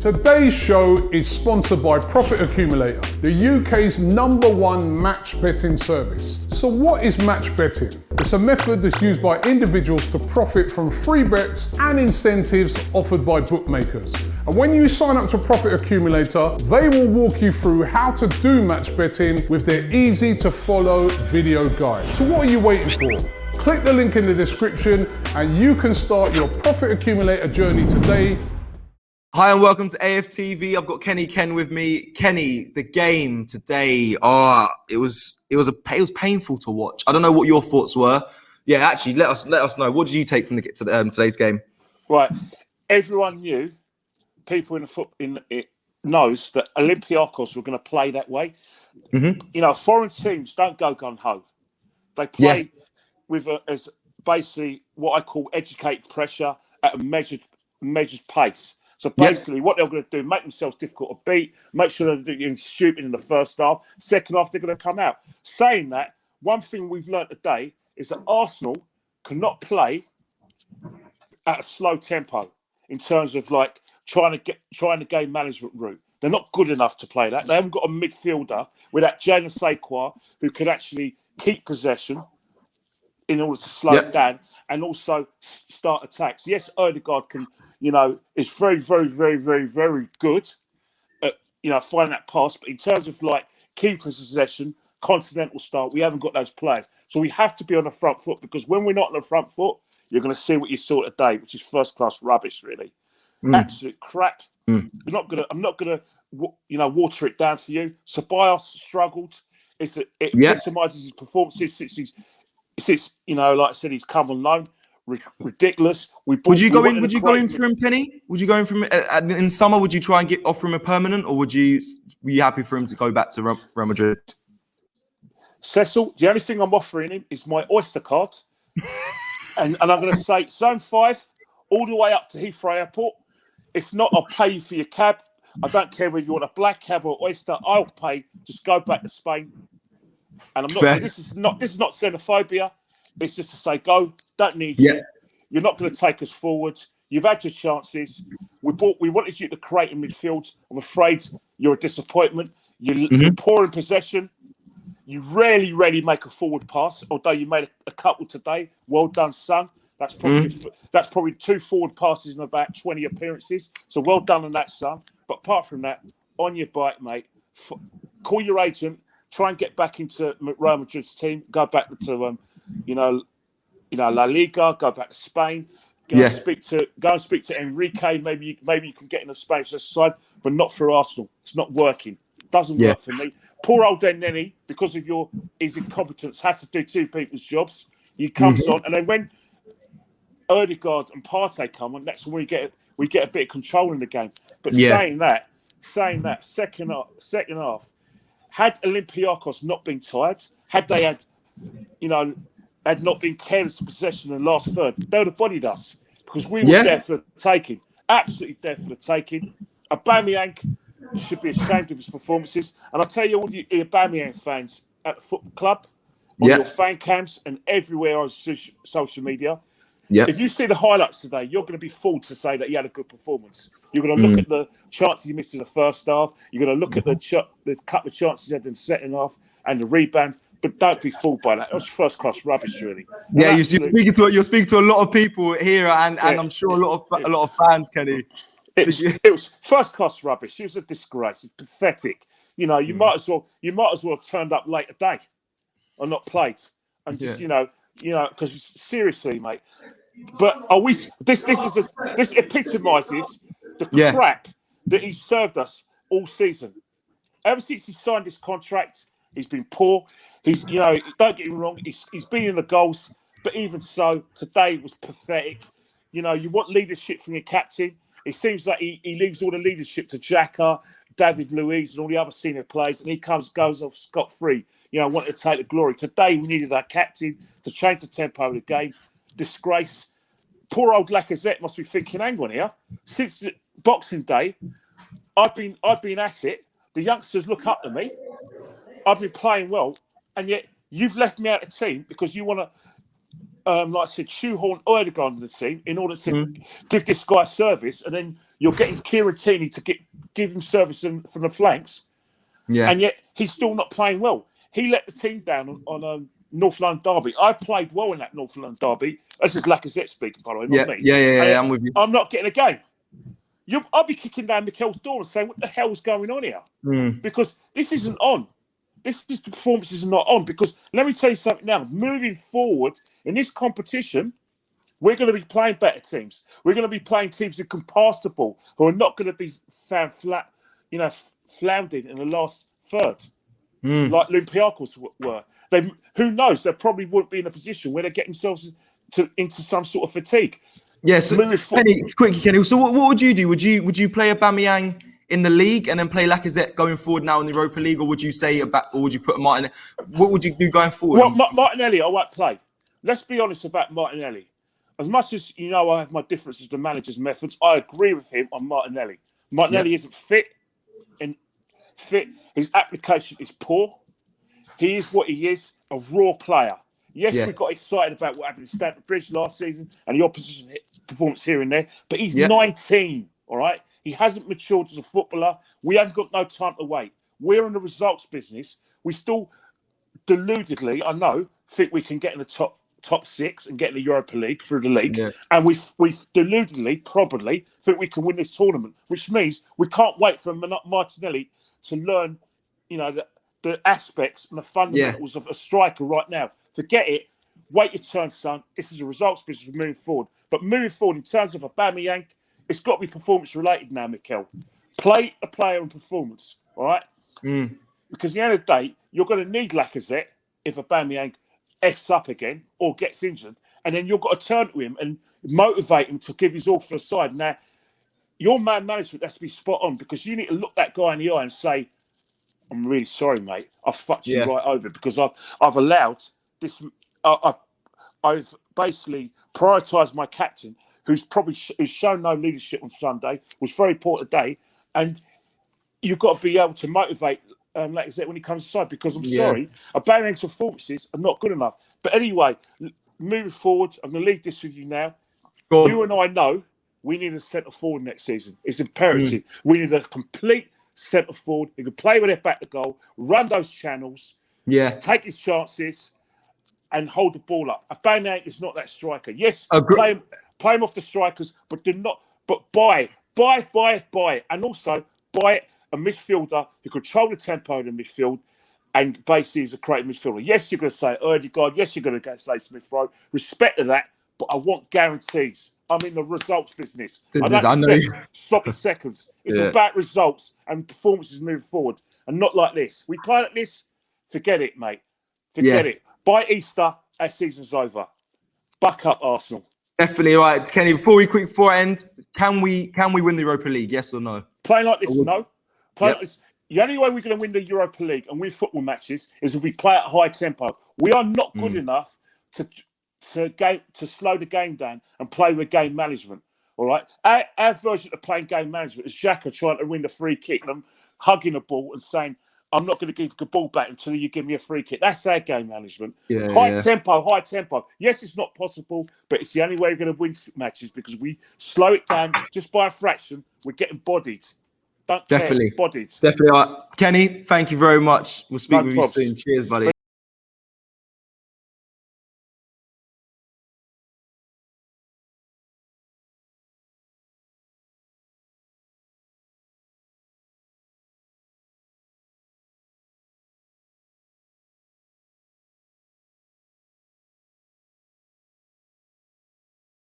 Today's show is sponsored by Profit Accumulator, the UK's #1 match betting service. So what is match betting? It's a method that's used by individuals to profit from free bets and incentives offered by bookmakers. And when you sign up to Profit Accumulator, they will walk you through how to do match betting with their easy to follow video guide. So what are you waiting for? Click the link in the description and you can start your Profit Accumulator journey today. Hi and welcome to AFTV. I've got Kenny Ken with me. Kenny, the game today, it was painful to watch. I don't know what your thoughts were. Yeah, actually, let us know. What did you take from today's game? Right, everyone knew, people in it knows that Olympiacos were going to play that way. Mm-hmm. You know, foreign teams don't go gun ho. They play with as basically what I call educated pressure at a measured pace. So basically, what they're going to do, make themselves difficult to beat, make sure they're doing stupid in the first half. Second half, they're going to come out. Saying that, one thing we've learned today is that Arsenal cannot play at a slow tempo in terms of like trying to gain management route. They're not good enough to play that. They haven't got a midfielder with that Jadon Sakwa who can actually keep possession in order to slow it down and also start attacks. Yes, Odegaard can, is very, very, very, very, very good at, finding that pass. But in terms of like keeping possession, continental style, we haven't got those players. So we have to be on the front foot because when we're not on the front foot, you're going to see what you saw today, which is first-class rubbish, really. Absolute crap. I'm not gonna water it down for you. Ceballos struggled. It epitomises his performances since like I said, he's come on loan. Ridiculous. Would you go in for him, Kenny? Would you go in for him in summer? Would you try and offer him a permanent, or would you be happy for him to go back to Real Madrid? Cecil, the only thing I'm offering him is my Oyster card, and I'm going to say Zone 5 all the way up to Heathrow Airport. If not, I'll pay you for your cab. I don't care whether you want a black cab or Oyster. I'll pay. Just go back to Spain. And I'm not. This is not xenophobia. It's just to say, go. Don't need you. You're not going to take us forward. You've had your chances. We wanted you to create a midfield. I'm afraid you're a disappointment. You're poor in possession. You rarely make a forward pass. Although you made a couple today. Well done, son. That's probably 2 forward passes in about 20 appearances. So well done on that, son. But apart from that, on your bike, mate. Call your agent. Try and get back into Real Madrid's team. Go back to La Liga. Go back to Spain. Go and speak to Enrique. Maybe you can get in the Spanish side, but not for Arsenal. It's not working. Doesn't work for me. Poor old Nenny, because of his incompetence, has to do 2 people's jobs. He comes on, and then when Odegaard and Partey come on, that's when we get a bit of control in the game. But saying that, second half. Had Olympiacos not been tired, had they had not been careless of possession in the last third, they would have bodied us because we were there for the taking, absolutely there for the taking. Aubameyang should be ashamed of his performances, and I'll tell you, all the Aubameyang fans at the football club, on your fan cams, and everywhere on social media. If you see the highlights today, you're going to be fooled to say that he had a good performance. You're going to look at the chances he missed in the first half. You're going to look at the couple of chances he had in the second half and the rebound. But don't be fooled by that. It was first-class rubbish, really. You're speaking to a lot of people here, and I'm sure a lot of fans, Kenny. It was first-class rubbish. It was a disgrace. It's pathetic. You might as well have turned up late today or not played, and just because seriously, mate. But are we? This epitomises the crap that he's served us all season. Ever since he signed this contract, he's been poor. He's, don't get me wrong, he's been in the goals, but even so, today was pathetic. You want leadership from your captain. It seems like he leaves all the leadership to Xhaka, David Luiz, and all the other senior players, and he goes off scot-free. Wanted to take the glory. Today, we needed our captain to change the tempo of the game. Disgrace. Poor old Lacazette must be thinking, hang on here. Since Boxing Day, I've been at it. The youngsters look up to me. I've been playing well, and yet you've left me out of the team because you want to, like I said, shoehorn Odegaard in the team in order to give this guy service, and then You're getting Kieran Tierney to give him service from the flanks, and yet he's still not playing well. He let the team down on North London derby. I played well in that North London derby. This is Lacazette speaking, by the way, not me. Yeah, I'm with you. I'm not getting a game. I'll be kicking down Mikel's door and saying, what the hell's going on here? Because this isn't on. The performance is not on. Because let me tell you something now. Moving forward in this competition, we're going to be playing better teams. We're going to be playing teams who can pass the ball, who are not going to be found flat, floundering in the last third, like Olympiacos were. Who knows? They probably wouldn't be in a position where they get themselves into some sort of fatigue. Yes, quickly, Kenny. So what would you do? Would you play Aubameyang in the league and then play Lacazette going forward now in the Europa League, or would you would you put Martin? What would you do going forward? Well, Martinelli, I won't play. Let's be honest about Martinelli. As much as I have my differences with managers' methods, I agree with him on Martinelli. Martinelli isn't fit. His application is poor. He is what he is, a raw player. Yes, we got excited about what happened at Stamford Bridge last season and the opposition performance here and there, but he's 19, all right? He hasn't matured as a footballer. We haven't got no time to wait. We're in the results business. We still deludedly, I know, think we can get in the top six and get in the Europa League through the league. Yeah. And we deludedly, probably, think we can win this tournament, which means we can't wait for Martinelli to learn, the aspects and the fundamentals of a striker right now. Forget it. Wait your turn, son. This is a results business moving forward. But moving forward, in terms of Aubameyang, it's got to be performance-related now, Mikel. Play a player and performance, all right? Because at the end of the day, you're going to need Lacazette if Aubameyang F's up again or gets injured. And then you've got to turn to him and motivate him to give his all for the side. Now, your man management has to be spot on because you need to look that guy in the eye and say, I'm really sorry, mate. I fucked you right over because I've allowed this. I've basically prioritised my captain, who's shown no leadership on Sunday, was very poor today, and you've got to be able to motivate Lacazette when he comes aside. Because I'm sorry, Aubameyang's performances are not good enough. But anyway, moving forward, I'm going to leave this with you now. You and I know we need a centre forward next season. It's imperative. We need a complete centre forward. He can play with their back to goal, run those channels, take his chances, and hold the ball up. Aubameyang is not that striker. Yes, play him off the strikers, but buy, and also buy a midfielder who control the tempo of the midfield, and basically is a creative midfielder. Yes, you're going to say Erdegaard. Yes, you're going to say Smith Rowe. Respect to that, but I want guarantees. I'm in the results business. I know stop the seconds. It's about results and performances moving forward, and not like this. We play like this, forget it, mate. Forget it. By Easter, our season's over. Buck up, Arsenal. Definitely right, Kenny. Before I end, can we win the Europa League? Yes or no? Playing like this, no. Like this. The only way we're going to win the Europa League and win football matches is if we play at a high tempo. We are not good enough to slow the game down and play with game management. All right, our version of playing game management is Xhaka trying to win the free kick and I'm hugging the ball and saying, "I'm not going to give the ball back until you give me a free kick." That's our game management. High tempo. Yes, it's not possible, but it's the only way we're going to win matches because we slow it down just by a fraction. We're getting bodied. Bodied. Definitely. All right. Kenny, thank you very much. We'll speak with you soon. Cheers, buddy.